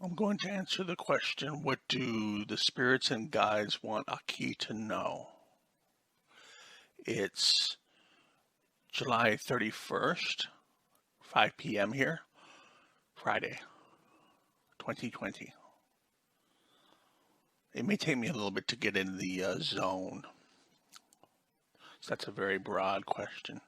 I'm going to answer the question, what do the spirits and guides want Aki to know? It's July 31st, 5 p.m. here, Friday, 2020. It may take me a little bit to get in the zone. So that's a very broad question.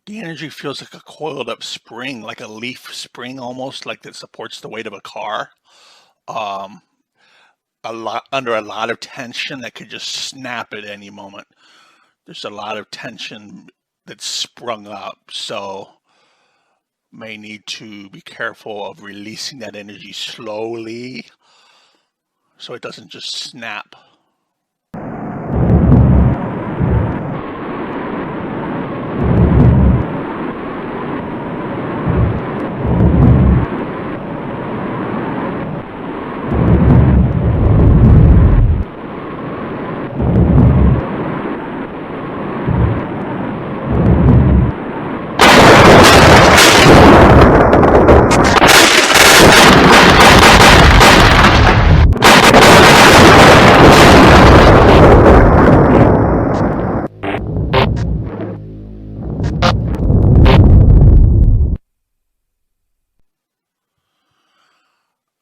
The energy feels like a coiled up spring, like a leaf spring almost, like that supports the weight of a car. Um, under a lot of tension that could just snap at any moment. There's a lot of tension that's sprung up, so may need to be careful of releasing that energy slowly so it doesn't just snap.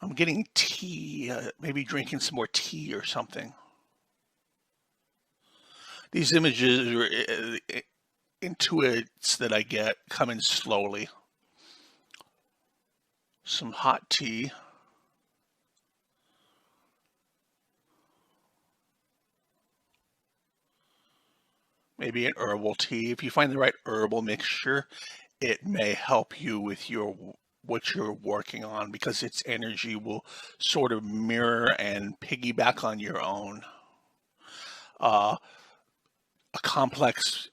I'm getting tea, maybe drinking some more tea or something. These images or intuits that I get come in slowly. Some hot tea. Maybe an herbal tea. If you find the right herbal mixture, it may help you with what you're working on, because its energy will sort of mirror and piggyback on your own. A complex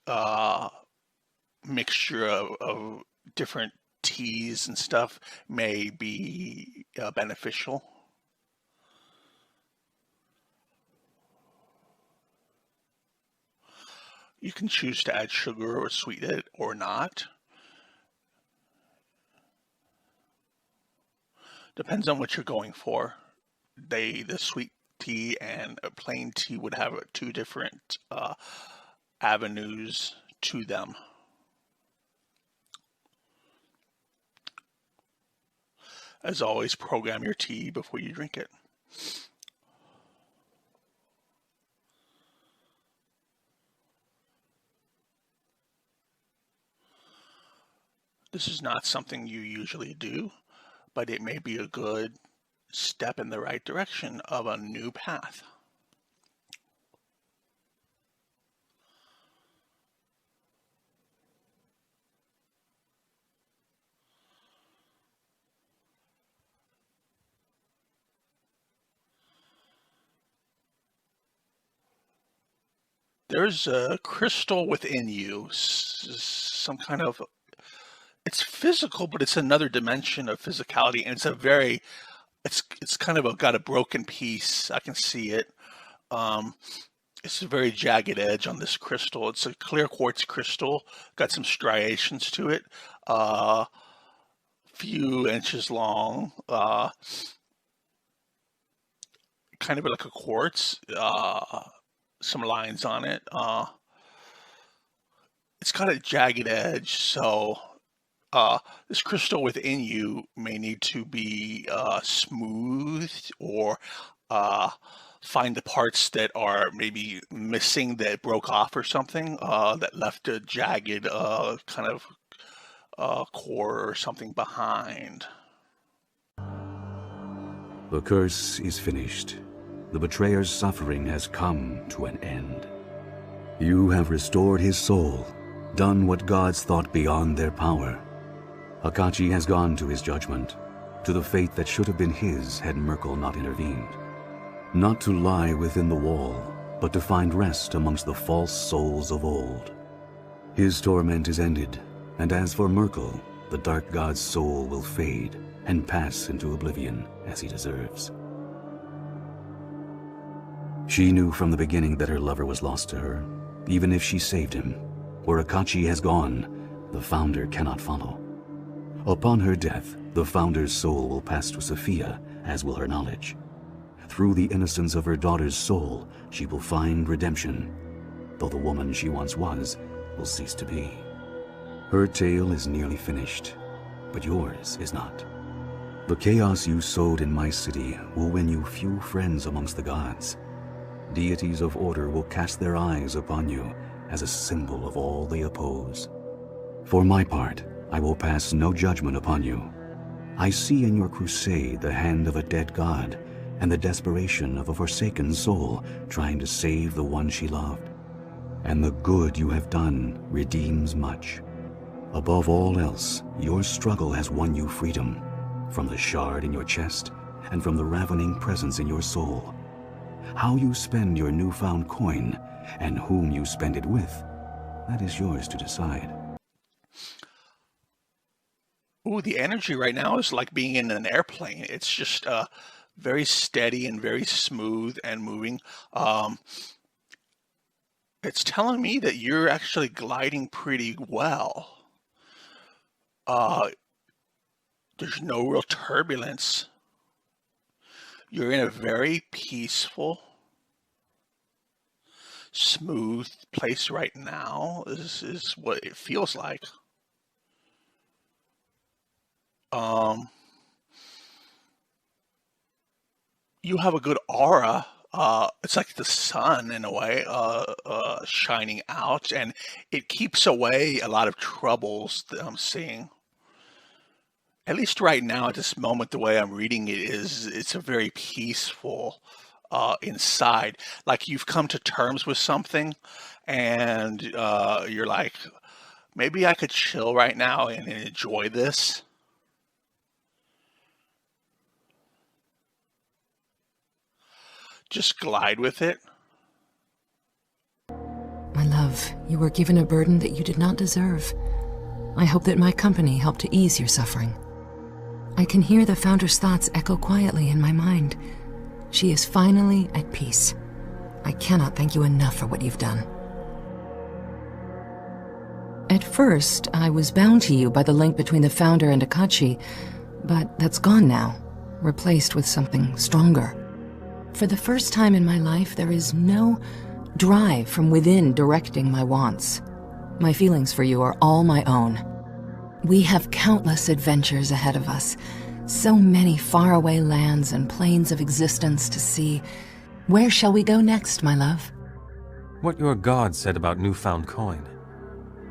mixture of different teas and stuff may be beneficial. You can choose to add sugar or sweeten it or not. Depends on what you're going for. The sweet tea and a plain tea would have two different avenues to them. As always, program your tea before you drink it. This is not something you usually do, but it may be a good step in the right direction of a new path. There's a crystal within you, some kind of, it's physical, but it's another dimension of physicality, and it's kind of got a broken piece. I can see it. It's a very jagged edge on this crystal. It's a clear quartz crystal, got some striations to it, few inches long, kind of like a quartz, some lines on it. It's got a jagged edge, so this crystal within you may need to be smoothed or find the parts that are maybe missing, that broke off or something, that left a jagged kind of core or something behind. The curse is finished. The betrayer's suffering has come to an end. You have restored his soul, done what gods thought beyond their power. Akachi has gone to his judgment, to the fate that should have been his had Merkel not intervened. Not to lie within the wall, but to find rest amongst the false souls of old. His torment is ended, and as for Merkel, the dark god's soul will fade and pass into oblivion as he deserves. She knew from the beginning that her lover was lost to her, even if she saved him. Where Akachi has gone, the founder cannot follow. Upon her death, the founder's soul will pass to Sophia, as will her knowledge. Through the innocence of her daughter's soul, she will find redemption, though the woman she once was will cease to be. Her tale is nearly finished, but yours is not. The chaos you sowed in my city will win you few friends amongst the gods. Deities of order will cast their eyes upon you as a symbol of all they oppose. For my part, I will pass no judgment upon you. I see in your crusade the hand of a dead god and the desperation of a forsaken soul trying to save the one she loved. And the good you have done redeems much. Above all else, your struggle has won you freedom, from the shard in your chest and from the ravening presence in your soul. How you spend your newfound coin and whom you spend it with, that is yours to decide. Ooh, the energy right now is like being in an airplane. It's just very steady and very smooth and moving. It's telling me that you're actually gliding pretty well. There's no real turbulence. You're in a very peaceful, smooth place right now. This is what it feels like. You have a good aura. It's like the sun in a way, shining out, and it keeps away a lot of troubles that I'm seeing. At least right now, at this moment, the way I'm reading it is, it's a very peaceful inside. Like you've come to terms with something, and you're like, maybe I could chill right now and enjoy this. Just glide with it. My love, you were given a burden that you did not deserve. I hope that my company helped to ease your suffering. I can hear the Founder's thoughts echo quietly in my mind. She is finally at peace. I cannot thank you enough for what you've done. At first, I was bound to you by the link between the Founder and Akachi, but that's gone now, replaced with something stronger. For the first time in my life, there is no drive from within directing my wants. My feelings for you are all my own. We have countless adventures ahead of us, so many faraway lands and planes of existence to see. Where shall we go next, my love? What your god said about newfound coin.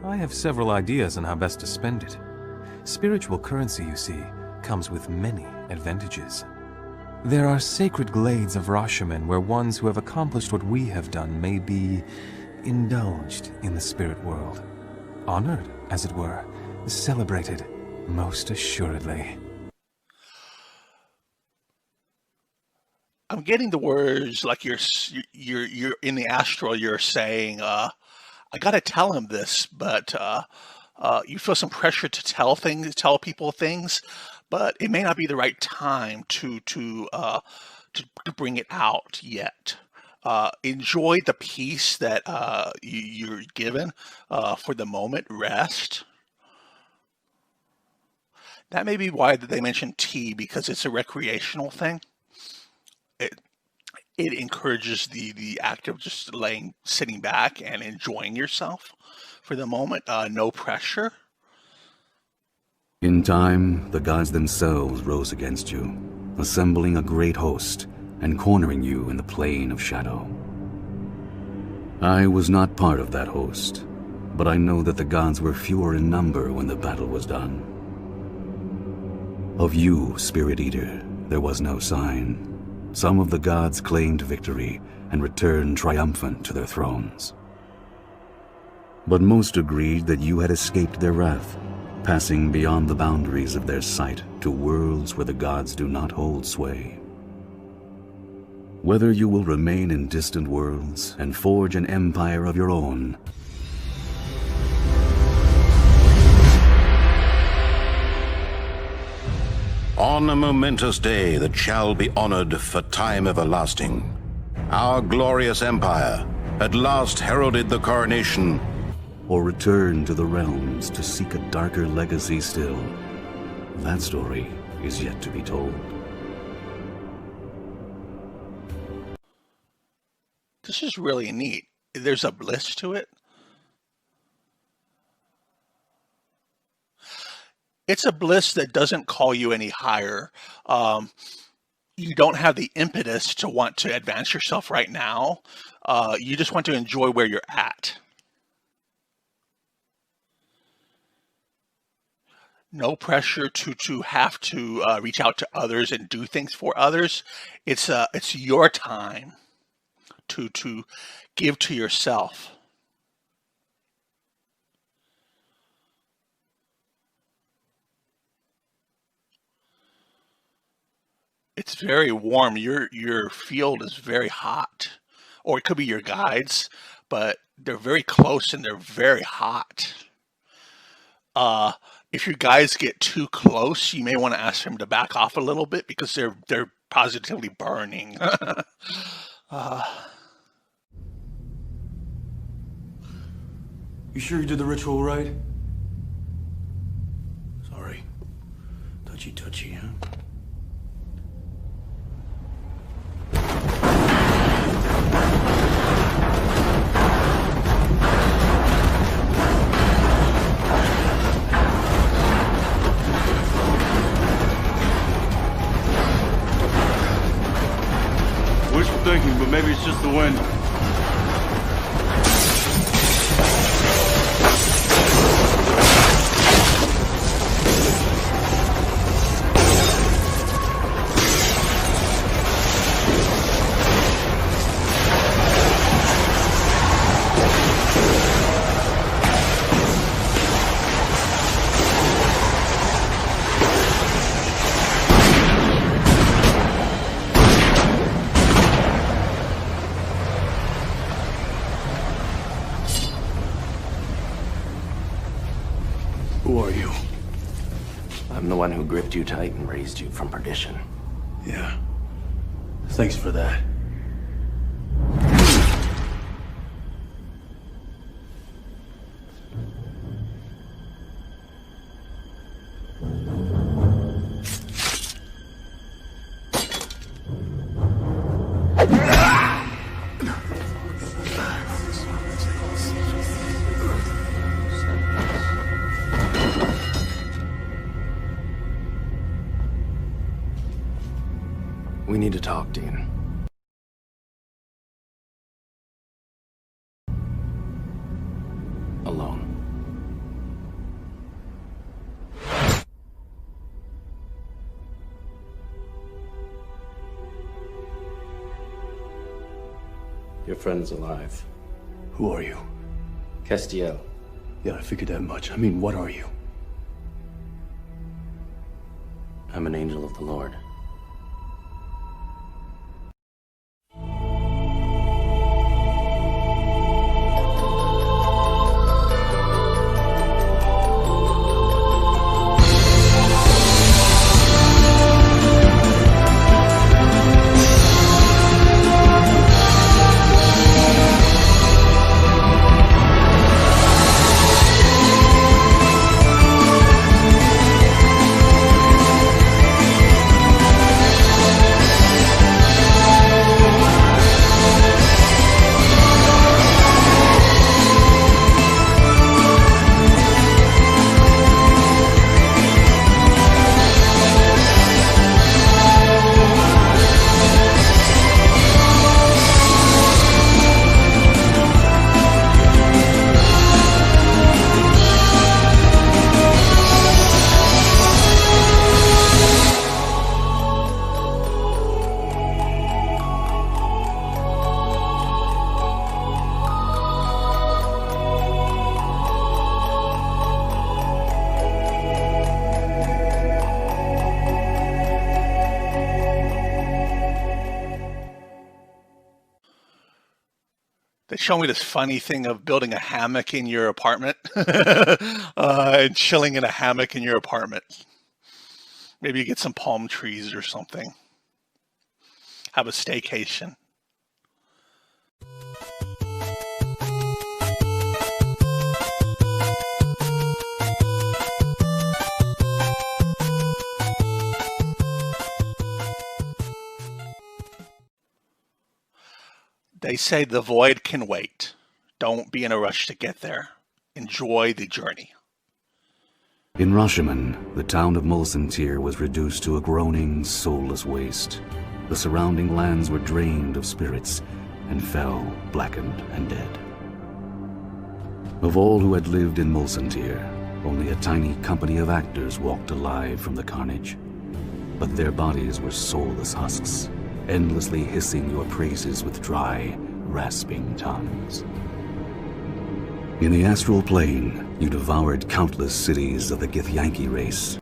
I have several ideas on how best to spend it. Spiritual currency, you see, comes with many advantages. There are sacred glades of Rashomon where ones who have accomplished what we have done may be indulged in the spirit world. Honored, as it were, celebrated, most assuredly. I'm getting the words like you're in the astral. You're saying, "I got to tell him this," but you feel some pressure to tell people things, but it may not be the right time to bring it out yet. Enjoy the peace that you're given for the moment. Rest. That may be why they mention tea, because it's a recreational thing. It encourages the act of just sitting back and enjoying yourself for the moment. No pressure. In time, the gods themselves rose against you, assembling a great host, and cornering you in the plane of shadow. I was not part of that host, but I know that the gods were fewer in number when the battle was done. Of you, Spirit Eater, there was no sign. Some of the gods claimed victory and returned triumphant to their thrones. But most agreed that you had escaped their wrath, passing beyond the boundaries of their sight to worlds where the gods do not hold sway. Whether you will remain in distant worlds and forge an empire of your own, on a momentous day that shall be honored for time everlasting, our glorious empire at last heralded the coronation, or return to the realms to seek a darker legacy still, that story is yet to be told. This is really neat. There's a bliss to it. It's a bliss that doesn't call you any higher. You don't have the impetus to want to advance yourself right now. You just want to enjoy where you're at. No pressure to have to reach out to others and do things for others. It's your time to give to yourself. It's very warm. Your field is very hot, or it could be your guides, but they're very close and they're very hot. If your guides get too close, you may want to ask them to back off a little bit because they're positively burning. You sure you did the ritual right? Sorry. Touchy, huh? Wishful thinking, but maybe it's just the wind. Who are you? I'm the one who gripped you tight and raised you from perdition. Yeah. Thanks for that. We need to talk, Dean. Alone. Your friend's alive. Who are you? Castiel. Yeah, I figured that much. I mean, what are you? I'm an angel of the Lord. show me this funny thing of building a hammock in your apartment and chilling in a hammock in your apartment. Maybe you get some palm trees or something. Have a staycation. They say the void can wait. Don't be in a rush to get there. Enjoy the journey. In Rashomon, the town of Mulsantir was reduced to a groaning, soulless waste. The surrounding lands were drained of spirits and fell, blackened and dead. Of all who had lived in Mulsantir, only a tiny company of actors walked alive from the carnage. But their bodies were soulless husks, endlessly hissing your praises with dry, rasping tongues. In the astral plane, you devoured countless cities of the Githyanki race.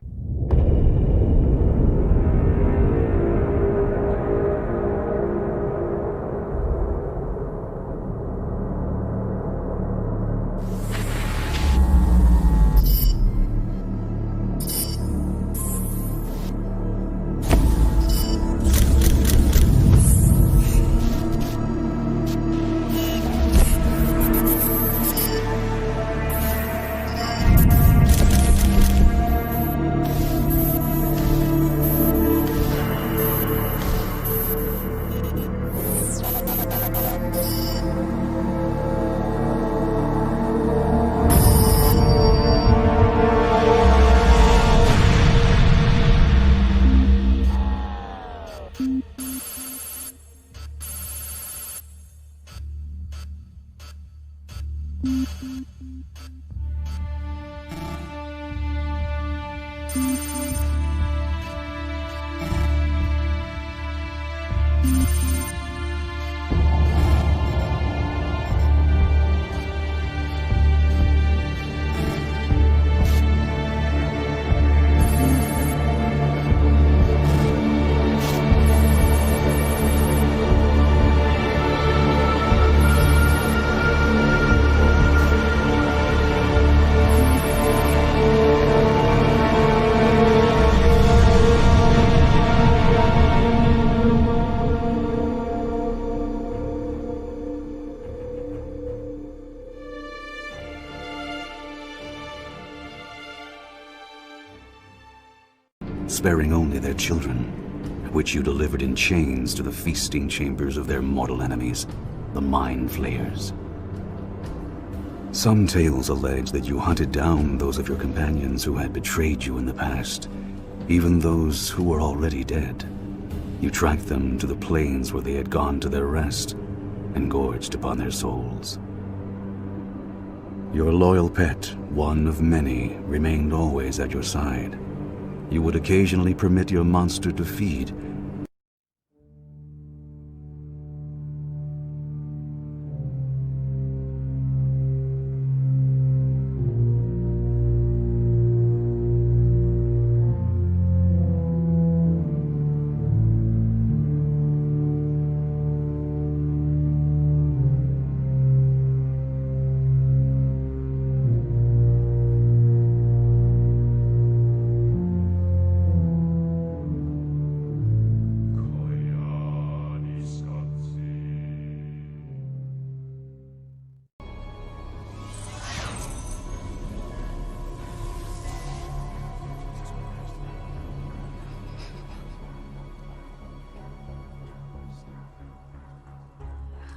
Sparing only their children, which you delivered in chains to the feasting chambers of their mortal enemies, the Mind Flayers. Some tales allege that you hunted down those of your companions who had betrayed you in the past, even those who were already dead. You tracked them to the plains where they had gone to their rest and gorged upon their souls. Your loyal pet, one of many, remained always at your side. You would occasionally permit your monster to feed.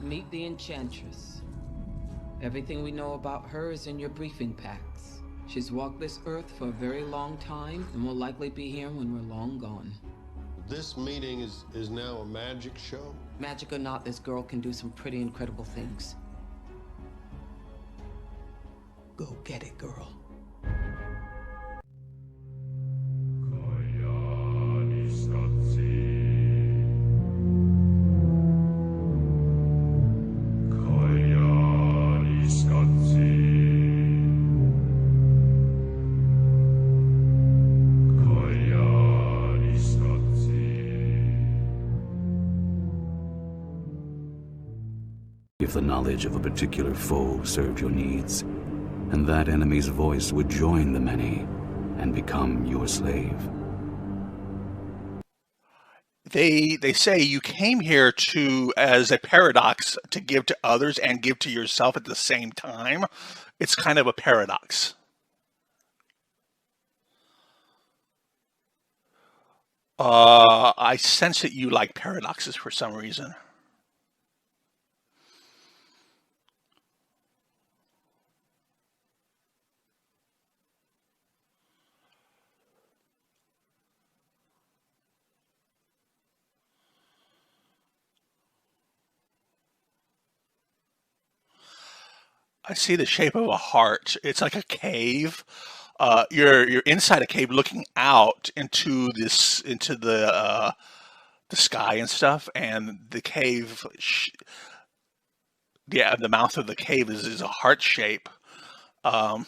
Meet the Enchantress. Everything we know about her is in your briefing packs. She's walked this earth for a very long time and will likely be here when we're long gone. This meeting is now a magic show? Magic or not, this girl can do some pretty incredible things. Go get it, girl. if the knowledge of a particular foe served your needs, and that enemy's voice would join the many and become your slave. They say you came here to as a paradox to give to others and give to yourself at the same time. It's kind of a paradox. I sense that you like paradoxes for some reason. I see the shape of a heart. It's like a cave. You're inside a cave, looking out into the sky and stuff, and the cave. Yeah, the mouth of the cave is a heart shape. Um,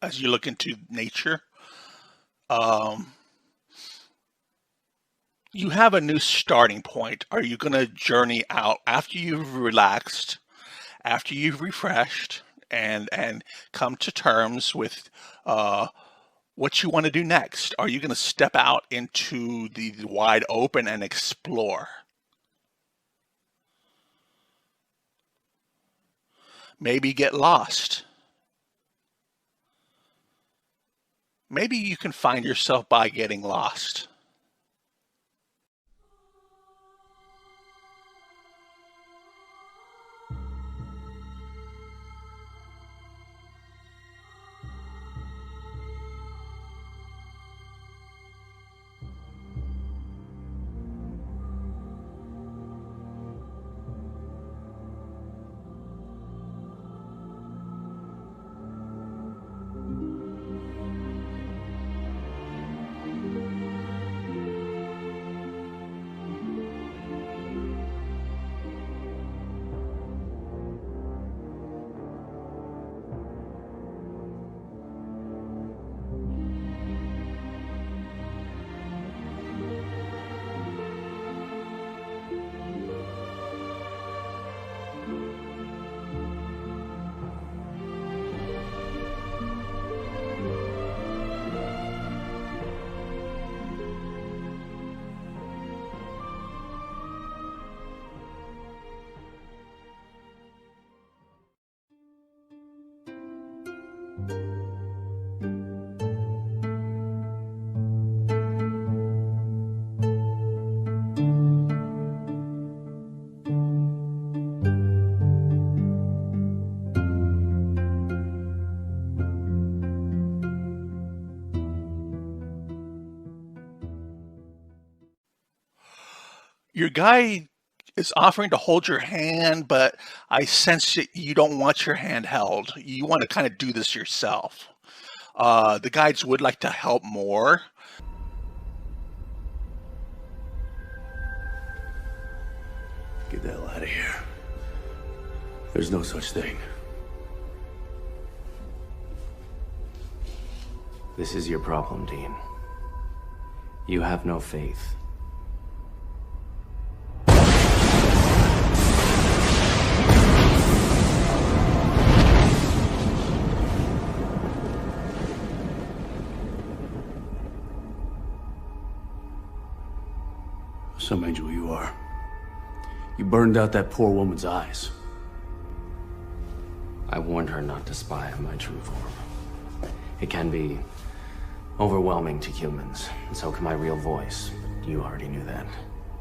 as you look into nature, um, you have a new starting point. Are you going to journey out after you've relaxed, after you've refreshed, and come to terms with what you want to do next? Are you going to step out into the wide open and explore? Maybe get lost. Maybe you can find yourself by getting lost. Your guide is offering to hold your hand, but I sense that you don't want your hand held. You want to kind of do this yourself. The guides would like to help more. Get the hell out of here. There's no such thing. This is your problem, Dean. You have no faith. Some angel you are. You burned out that poor woman's eyes. I warned her not to spy on my true form. It can be overwhelming to humans, and so can my real voice. But you already knew that.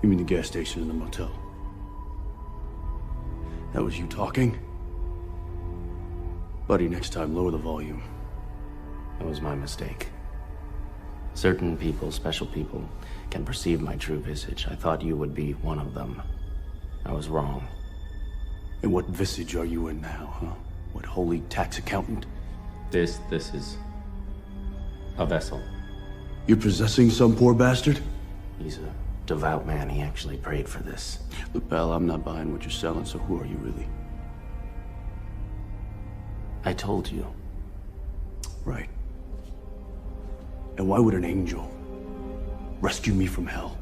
You mean the gas station and the motel? That was you talking? Buddy, next time, lower the volume. That was my mistake. Certain people, special people, can perceive my true visage. I thought you would be one of them. I was wrong. And what visage are you in now, huh? What holy tax accountant? This is a vessel. You're possessing some poor bastard? He's a devout man. He actually prayed for this. Look, pal, I'm not buying what you're selling, so who are you really? I told you. Right. And why would an angel rescue me from hell?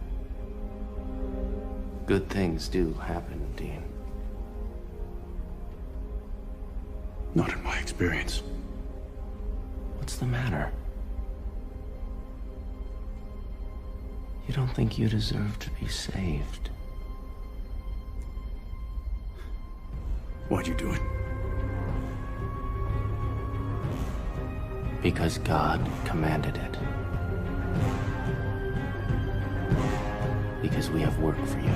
Good things do happen, Dean. Not in my experience. What's the matter? You don't think you deserve to be saved? Why'd you do it? Because God commanded it. Because we have work for you.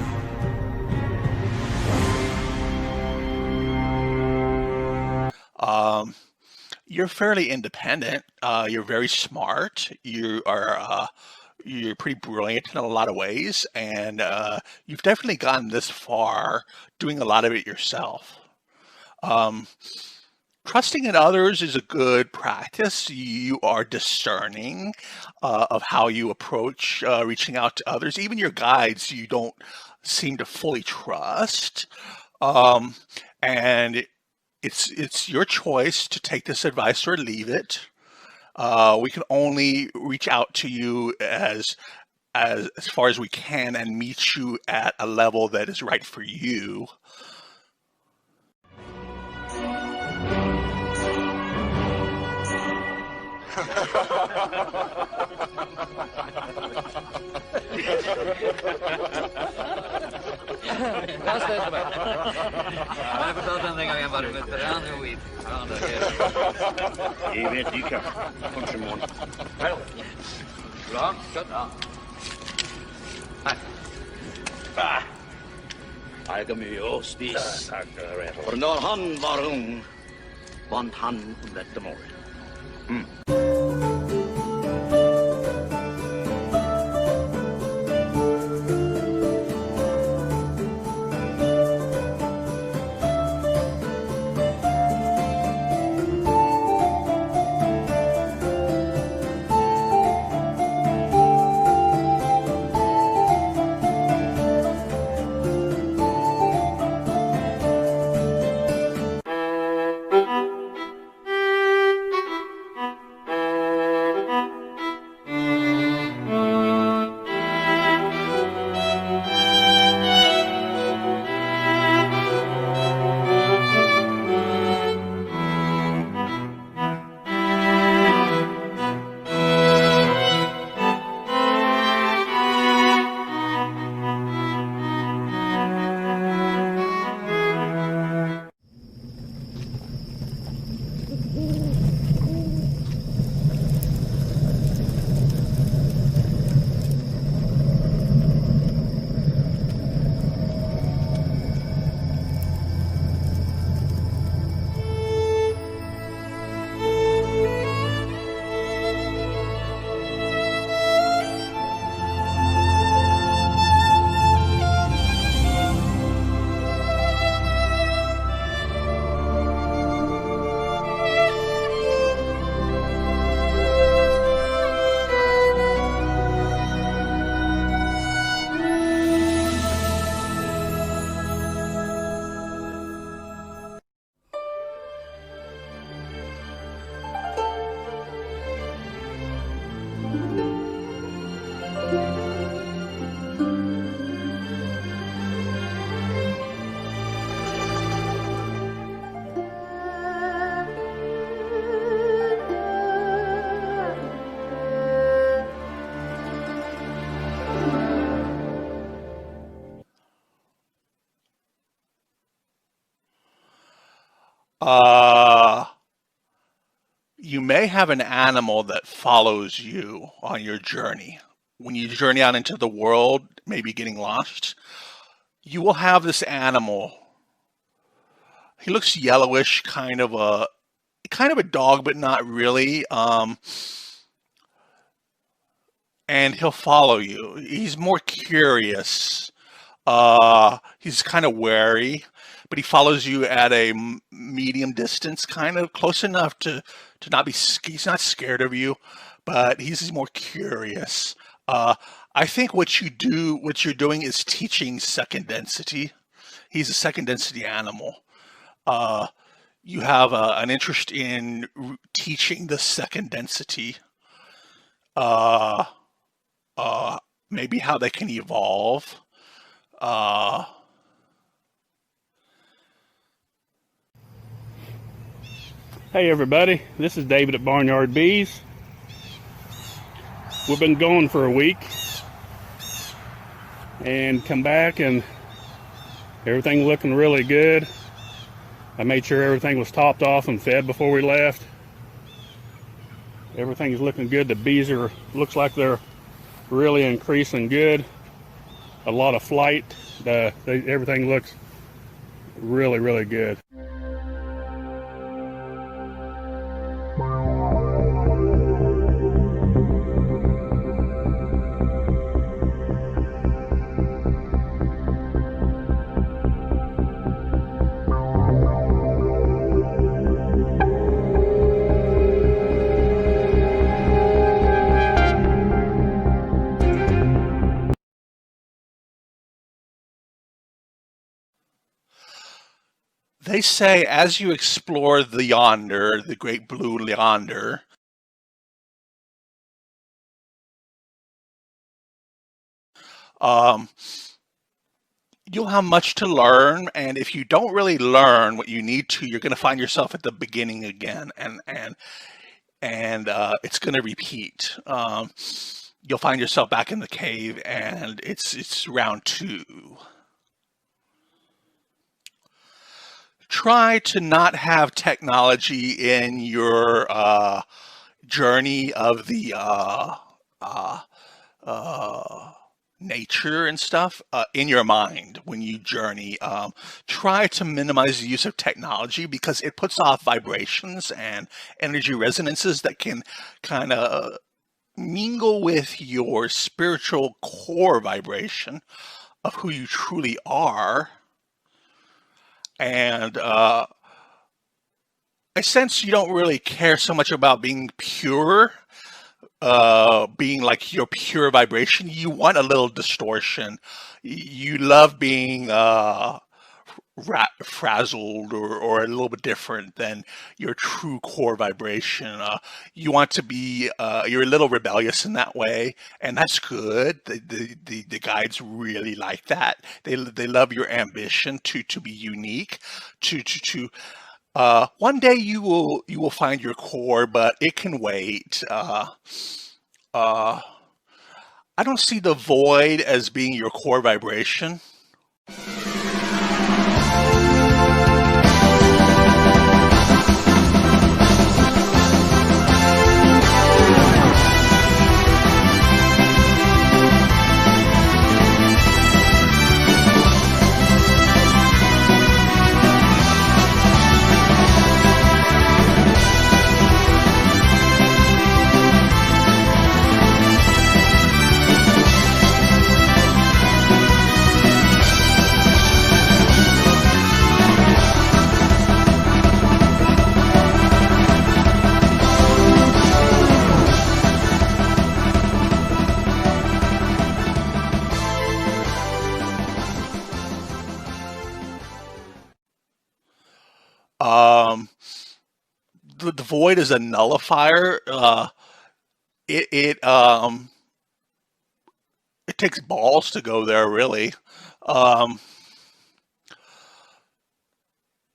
You're fairly independent. You're very smart. You're pretty brilliant in a lot of ways, and you've definitely gotten this far doing a lot of it yourself. Um, Trusting in others is a good practice. You are discerning of how you approach reaching out to others. Even your guides, you don't seem to fully trust. Um, and it's your choice to take this advice or leave it. We can only reach out to you as far as we can and meet you at a level that is right for you. Jeg vet ikke. Kanskje morgen. Bra, skjøtt da. Hei. Jeg har mye å spise. For når han var ung, vant han dette mål. Uh, you may have an animal that follows you on your journey. When you journey out into the world, maybe getting lost, you will have this animal. He looks yellowish, kind of a dog, but not really. And he'll follow you. He's more curious. He's kind of wary, but he follows you at a medium distance, kind of close enough to not be. He's not scared of you, but he's more curious. I think what you're doing is teaching second density. He's a second density animal. You have an interest in teaching the second density. uh, maybe how they can evolve. Uh, Hey everybody, this is David at Barnyard Bees. We've been gone for a week and come back and everything looking really good. I made sure everything was topped off and fed before we left. Everything is looking good. The bees looks like they're really increasing good. A lot of flight. Everything looks really, really good. they say as you explore the yonder, the great blue yonder, um, you'll have much to learn, and if you don't really learn what you need to, you're going to find yourself at the beginning again, and it's going to repeat. You'll find yourself back in the cave, and it's round two. Try to not have technology in your journey of the nature and stuff in your mind when you journey. Try to minimize the use of technology because it puts off vibrations and energy resonances that can kind of mingle with your spiritual core vibration of who you truly are. And I sense you don't really care so much about being pure, being like your pure vibration. You want a little distortion. You love being frazzled or a little bit different than your true core vibration. You want to be, you're a little rebellious in that way, and that's good. The guides really like that. They love your ambition to be unique, to one day you will find your core, but it can wait. I don't see the void as being your core vibration. Um, the void is a nullifier. It it um it takes balls to go there, really. Um,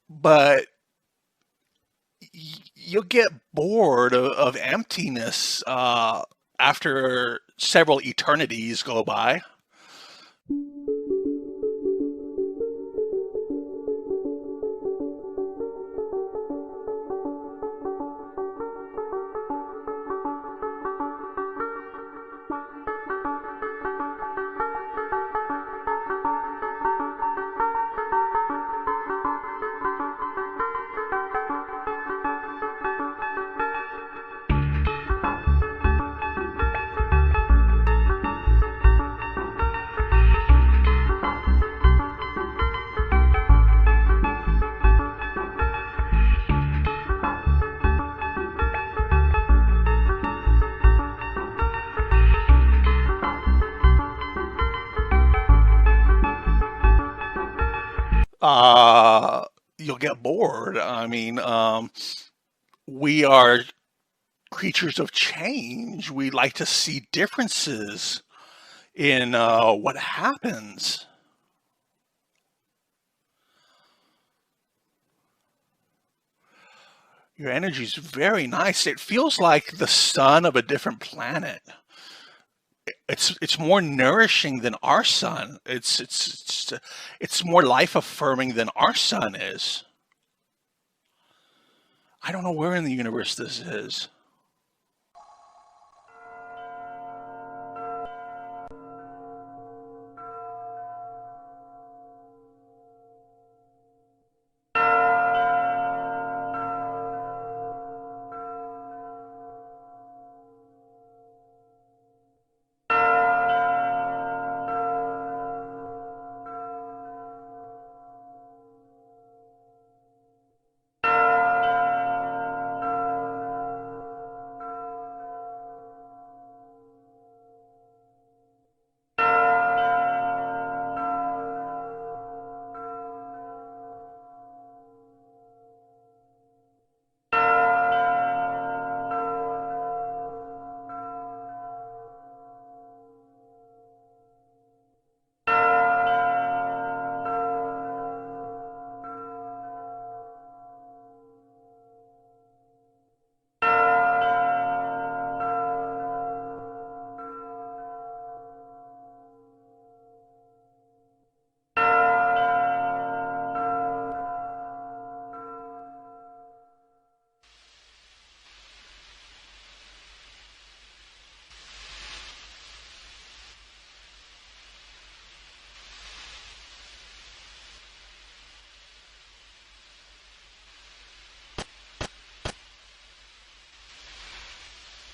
but you'll get bored of emptiness after several eternities go by. You'll get bored. I mean, we are creatures of change. We like to see differences in what happens. Your energy is very nice. It feels like the sun of a different planet. It's more nourishing than our sun. It's more life affirming than our sun is. I don't know where in the universe this is.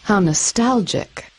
How nostalgic.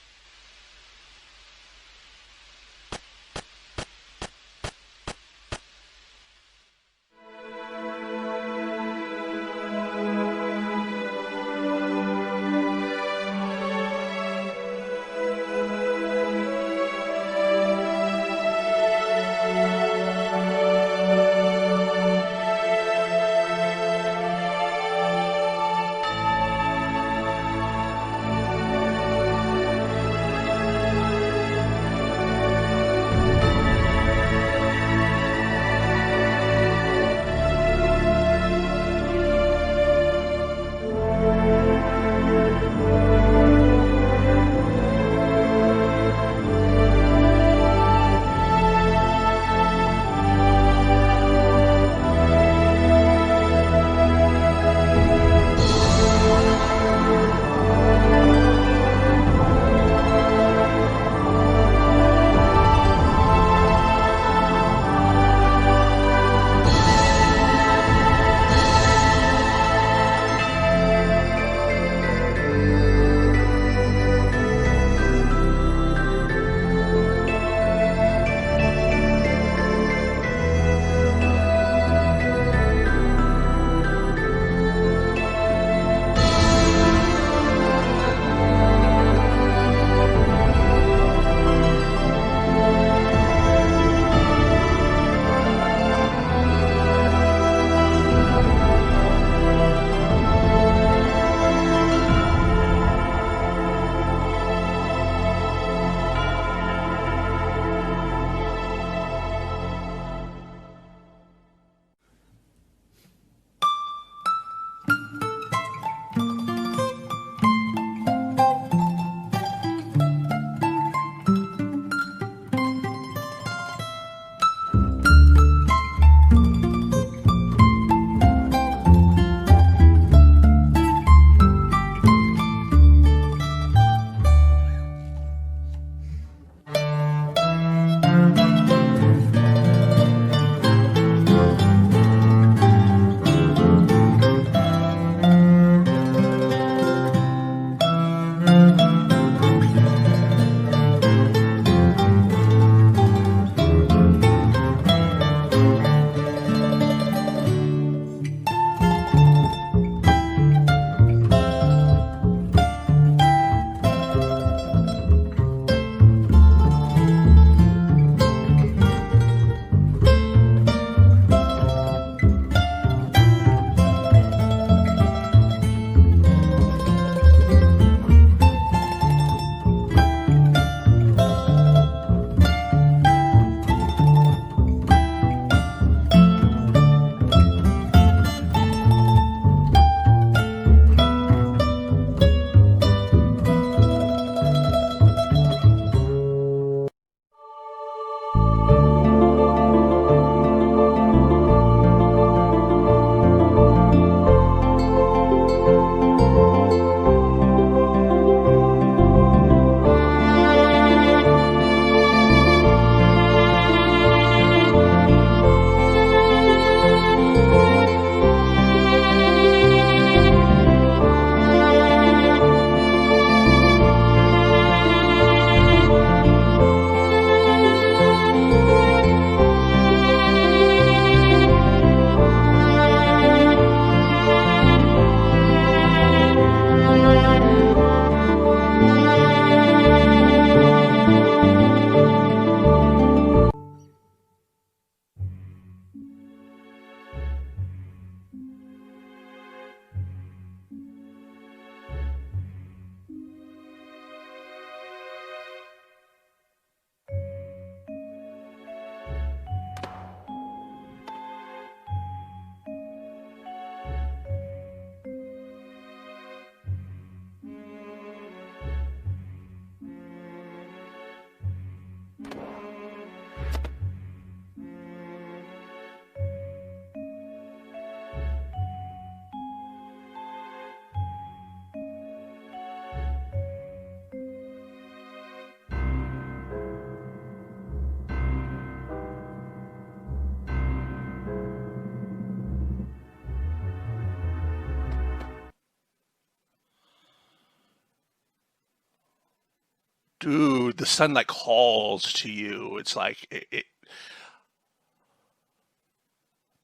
Dude, the sun like calls to you. It's like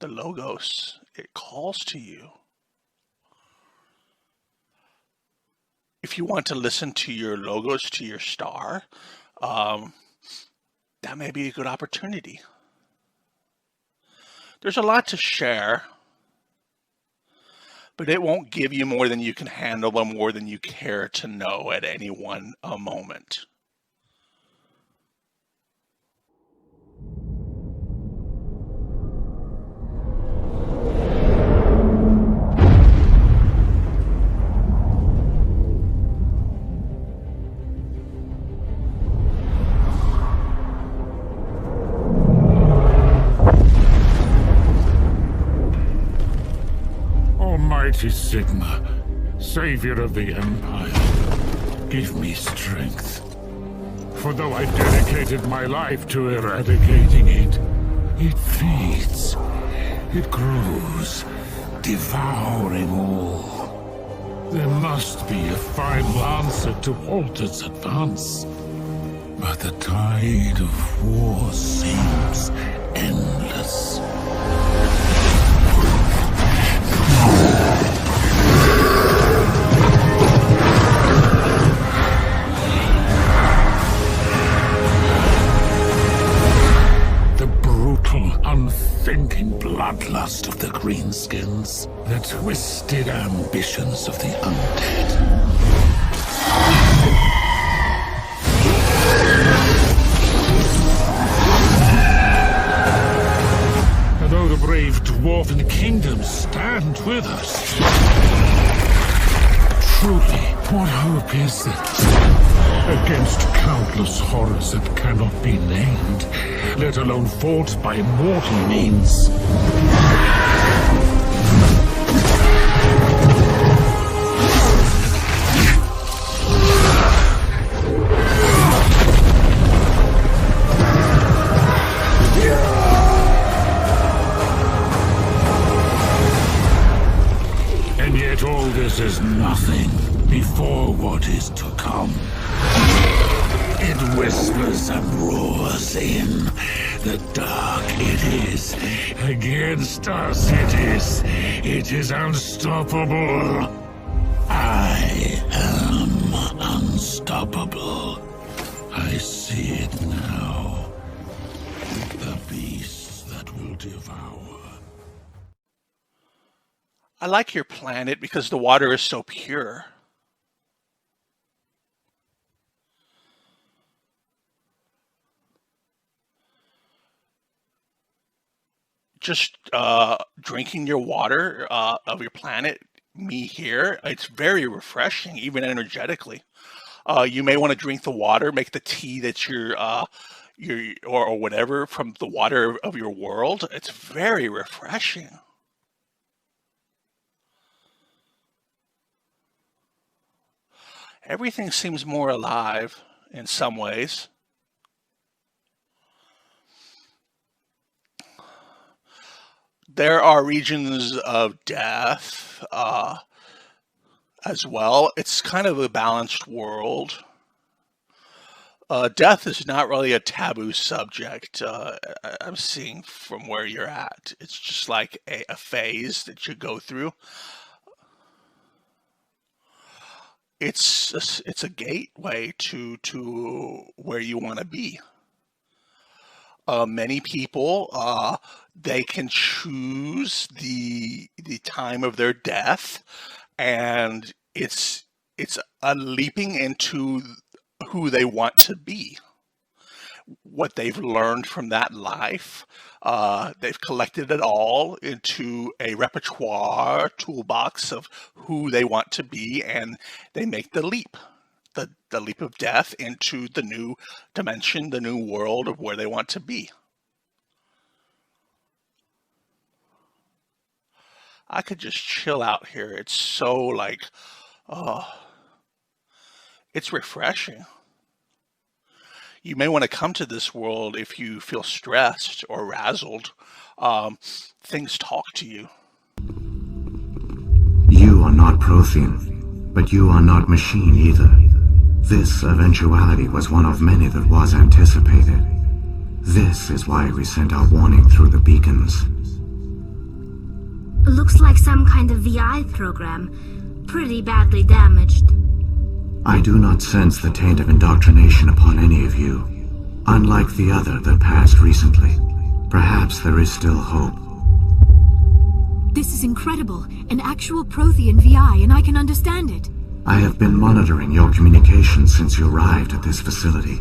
the logos, it calls to you. If you want to listen to your logos, to your star, that may be a good opportunity. There's a lot to share, but it won't give you more than you can handle or more than you care to know at any one moment. Almighty Sigma, savior of the Empire, give me strength. For though I dedicated my life to eradicating it, it feeds, it grows, devouring all. There must be a final answer to halt its advance. But the tide of war seems endless. Unthinking bloodlust of the greenskins, the twisted ambitions of the undead. Though the brave dwarven kingdoms stand with us, truly, what hope is it? Against countless horrors that cannot be named, let alone fought by mortal means. And yet all this is nothing before what is to come. It whispers and roars in. The dark it is. Against us it is unstoppable. I am unstoppable. I see it now. The beast that will devour. I like your planet because the water is so pure. Just drinking your water of your planet, me here, it's very refreshing, even energetically. You may want to drink the water, make the tea that or whatever from the water of your world. It's very refreshing. Everything seems more alive in some ways. There are regions of death as well. It's kind of a balanced world. Death is not really a taboo subject. I'm seeing from where you're at. It's just like a phase that you go through. It's a gateway to where you want to be. Many people they can choose the time of their death, and it's a leaping into who they want to be, what they've learned from that life. They've collected it all into a repertoire toolbox of who they want to be, and they make the leap. The leap of death into the new dimension, the new world of where they want to be. I could just chill out here. It's so like, it's refreshing. You may want to come to this world if you feel stressed or razzled. Things talk to you. You are not Prothean, but you are not machine either. This eventuality was one of many that was anticipated. This is why we sent our warning through the beacons. Looks like some kind of VI program. Pretty badly damaged. I do not sense the taint of indoctrination upon any of you. Unlike the other that passed recently. Perhaps there is still hope. This is incredible. An actual Prothean VI, and I can understand it. I have been monitoring your communications since you arrived at this facility.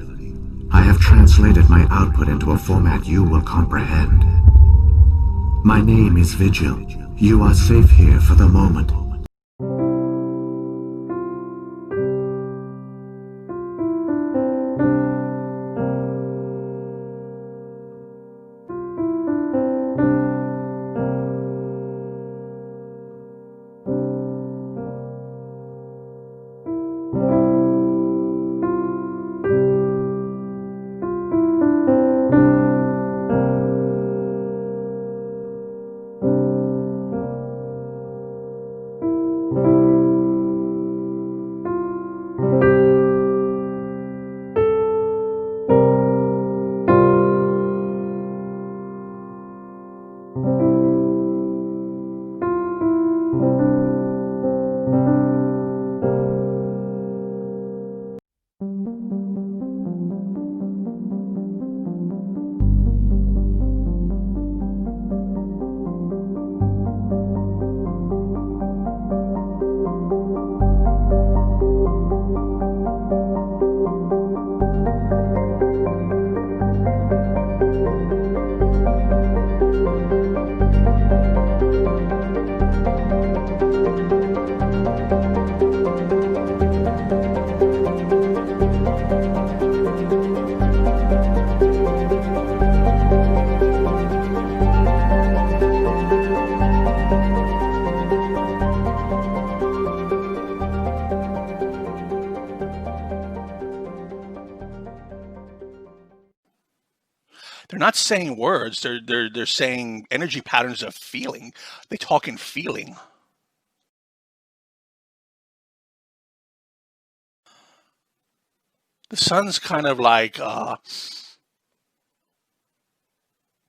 I have translated my output into a format you will comprehend. My name is Vigil. You are safe here for the moment. They're not saying words. They're saying energy patterns of feeling. They talk in feeling. The sun's kind of like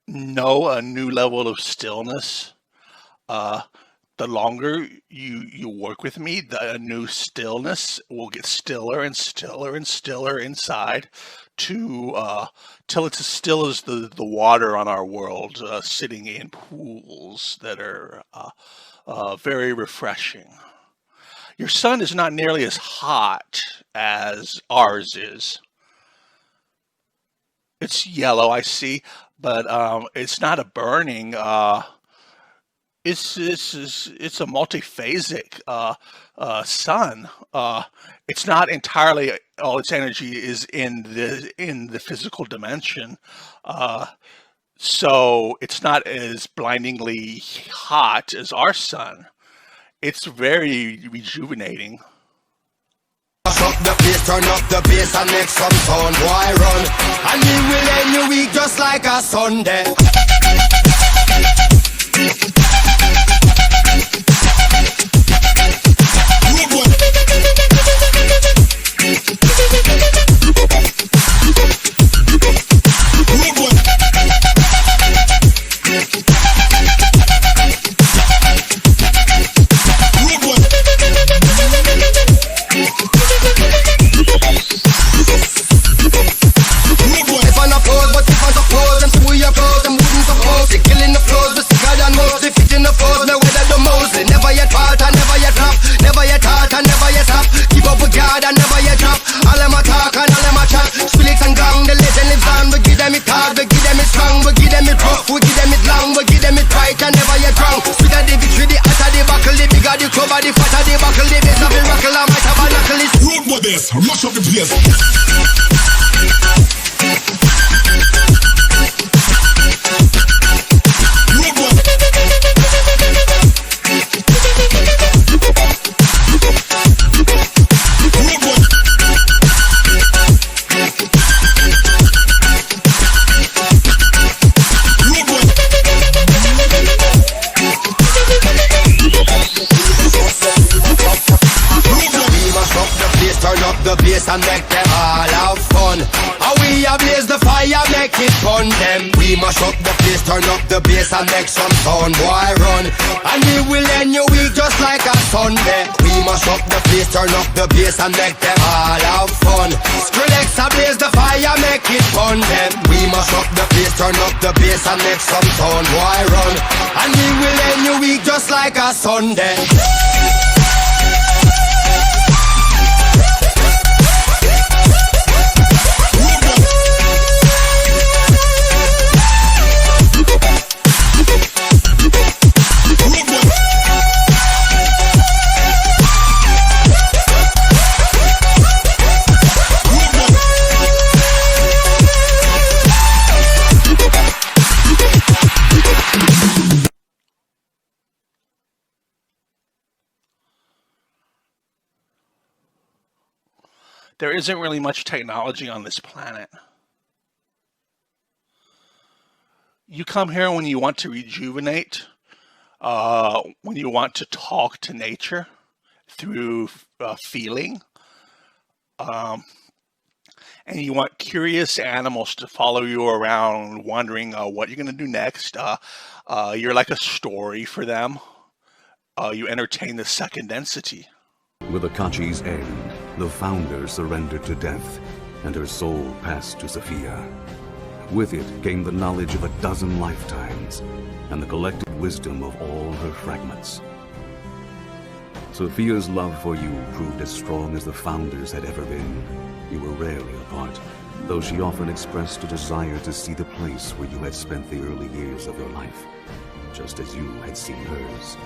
know a new level of stillness. The longer you work with me, the new stillness will get stiller and stiller and stiller inside to till it's as still as the water on our world, sitting in pools that are very refreshing. Your sun is not nearly as hot as ours is. It's yellow, I see, but it's not a burning. It's a multiphasic sun. It's not entirely all its energy is in the physical dimension. So it's not as blindingly hot as our sun. It's very rejuvenating. Up the bass, turn up the bass and make some sound, boy, run. And we will end your week just like a Sunday. Rush up the place. and make them all have fun. And we ablaze the fire, make it fun them. We mash up the place, turn up the bass and make some sound, boy run. And we will end your week just like a Sunday. We mash up the place, turn up the bass and make them all have fun. Skrillex ablaze the fire, make it fun them. We mash up the place, turn up the bass and make some sound, boy run. And we will end your week just like a Sunday. There isn't really much technology on this planet. You come here when you want to rejuvenate, when you want to talk to nature through feeling, and you want curious animals to follow you around, wondering what you're going to do next. You're like a story for them. You entertain the second density. With Akachi's end, the founder surrendered to death, and her soul passed to Sophia. With it came the knowledge of 12 lifetimes, and the collective wisdom of all her fragments. Sophia's love for you proved as strong as the founder's had ever been. You were rarely apart, though she often expressed a desire to see the place where you had spent the early years of your life, just as you had seen hers.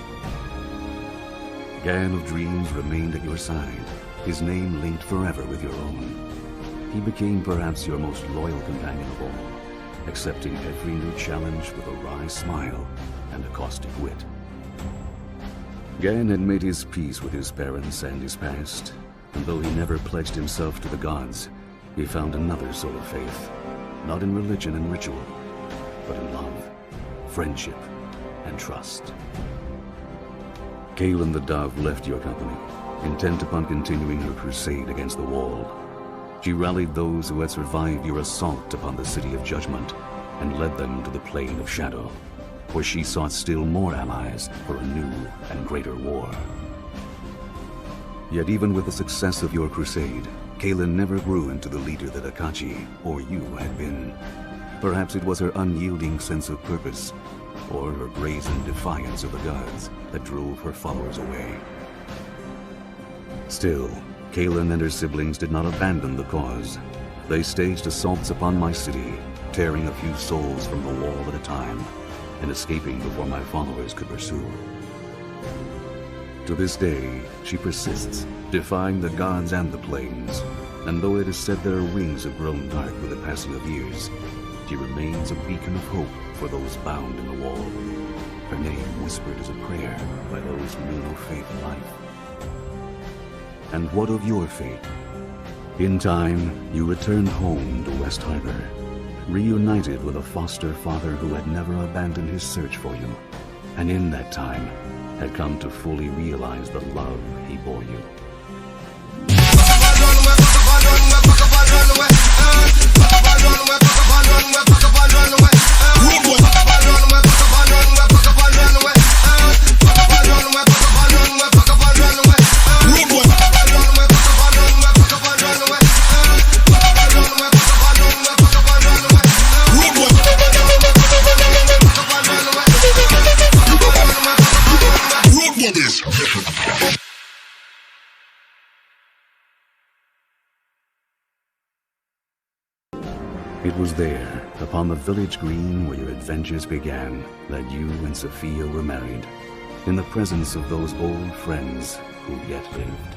Gan of Dreams remained at your side, his name linked forever with your own. He became perhaps your most loyal companion of all, accepting every new challenge with a wry smile and a caustic wit. Gan had made his peace with his parents and his past, and though he never pledged himself to the gods, he found another sort of faith, not in religion and ritual, but in love, friendship, and trust. Kaelin the Dove left your company, intent upon continuing her crusade against the Wall. She rallied those who had survived your assault upon the City of Judgment, and led them to the Plane of Shadow, where she sought still more allies for a new and greater war. Yet even with the success of your crusade, Kaelin never grew into the leader that Akachi, or you, had been. Perhaps it was her unyielding sense of purpose, or her brazen defiance of the gods, that drove her followers away. Still, Kaelin and her siblings did not abandon the cause. They staged assaults upon my city, tearing a few souls from the wall at a time, and escaping before my followers could pursue. To this day, she persists, defying the gods and the plains, and though it is said that her wings have grown dark with the passing of years, she remains a beacon of hope for those bound in the wall. Her name whispered as a prayer by those who knew no faith in life. And what of your fate? In time, you returned home to West Harbor, reunited with a foster father who had never abandoned his search for you, and in that time, had come to fully realize the love he bore you. It was there, upon the village green where your adventures began, that you and Sophia were married, in the presence of those old friends who yet lived.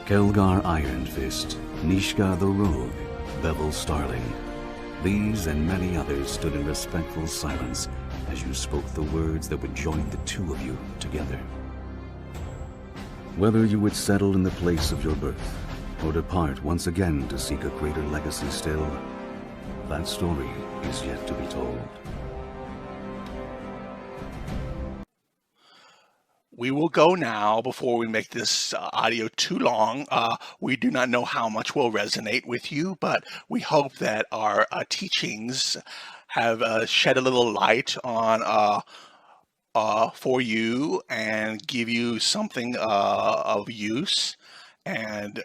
Kelgar Iron Fist, Nishka the Rogue, Bevel Starling. These and many others stood in respectful silence as you spoke the words that would join the two of you together. Whether you would settle in the place of your birth, or depart once again to seek a greater legacy still, that story is yet to be told. We will go now before we make this audio too long. We do not know how much will resonate with you, but we hope that our teachings have shed a little light on for you and give you something of use, and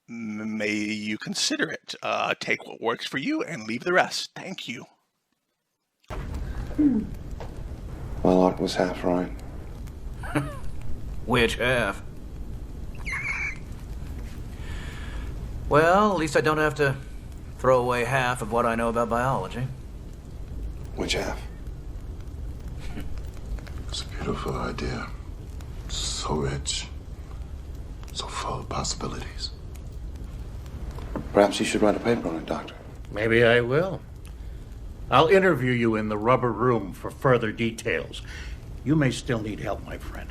may you consider it. Take what works for you and leave the rest. Thank you. My lot was half right. Which half? Well, at least I don't have to throw away half of what I know about biology. Which half? It's a beautiful idea. So rich. So full of possibilities. Perhaps you should write a paper on it, Doctor. Maybe I will. I'll interview you in the rubber room for further details. You may still need help, my friend.